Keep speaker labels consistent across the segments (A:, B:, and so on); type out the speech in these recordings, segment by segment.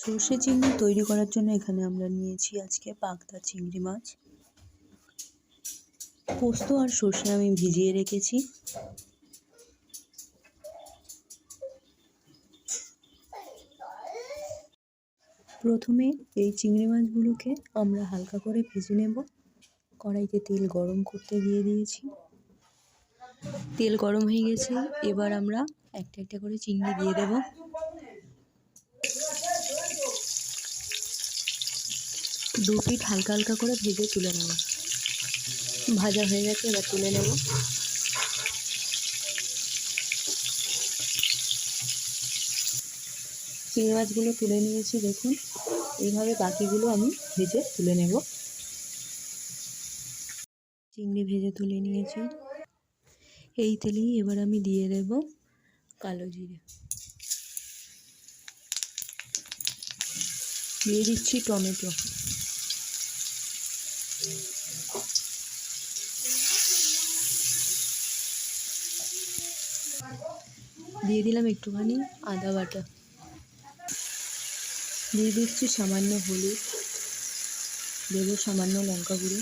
A: সর্ষে চিংড়ি তৈরি করার জন্য এখানে আমরা নিয়েছি আজকে পাবদা চিংড়ি মাছ। পোস্ত আর সর্ষে আমি ভিজিয়ে রেখেছি। প্রথমে এই চিংড়ি মাছগুলোকে আমরা হালকা করে ভেজে নেব। কড়াইতে তেল গরম করতে দিয়ে দিয়েছি। তেল গরম হয়ে গেছে, এবার আমরা একটা একটা করে চিংড়ি দিয়ে দেব। দু পিঠ হালকা হালকা করে ভেজে তুলে নেব। ভাজা হয়ে গেছে, এবার তুলে নেব। চিংড়ি মাছগুলো তুলে নিয়েছি, দেখুন এইভাবে বাকিগুলো আমি ভেজে তুলে নেব। চিংড়ি ভেজে তুলে নিয়েছি। এই তেলেই এবার আমি দিয়ে দেব কালো জিরে, দিয়ে দিচ্ছি টমেটো, দিয়ে দিলাম একটুখানি আদা বাটা, দিয়ে দিচ্ছি সামান্য হলুদ, দেব সামান্য লঙ্কা গুঁড়ো।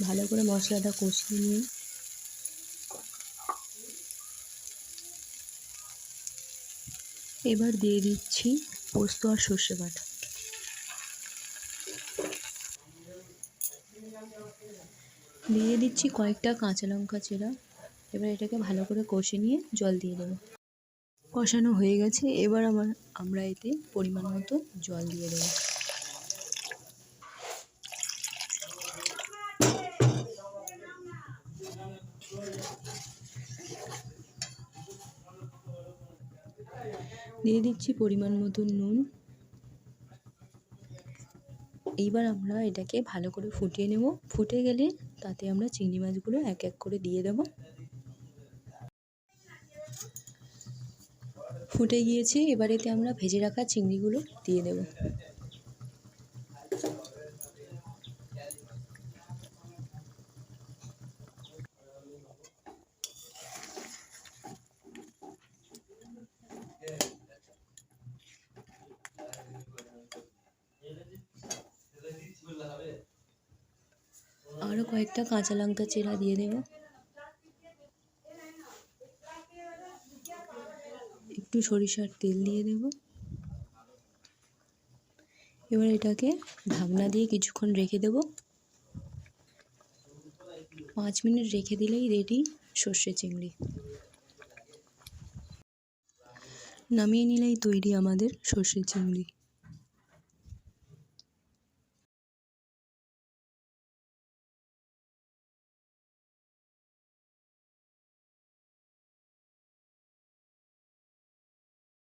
A: ভালো করে মশলাটা কষিয়ে নিয়ে এবার দিয়ে দিচ্ছি পোস্ত আর সর্ষে বাটা। দিয়ে দিচ্ছি কয়েকটা কাঁচা লঙ্কা চেরা। এবার এটাকে ভালো করে কষে নিয়ে জল দিয়ে দেবো। কষানো হয়ে গেছে, এবার আমরা এতে পরিমাণ মতো জল দিয়ে দেবো। দিয়ে দিচ্ছি পরিমাণ মতো নুন। এইবার আমরা এটাকে ভালো করে ফুটিয়ে নেব। ফুটে গেলে তাতে আমরা চিংড়ি মাছগুলো এক এক করে দিয়ে দেব। ফুটে গিয়েছে, এবার এতে আমরা ভেজে রাখা চিংড়িগুলো দিয়ে দেব। আরও কয়েকটা কাঁচা লঙ্কা চেরা দিয়ে দেব। একটু সরিষার তেল দিয়ে দেব। এবার এটাকে ঢাকনা দিয়ে কিছুক্ষণ রেখে দেব। 5 মিনিট রেখে দিলেই রেডি সর্ষে চিংড়ি। নামিয়ে নিলেই তৈরি আমাদের সর্ষে চিংড়ি।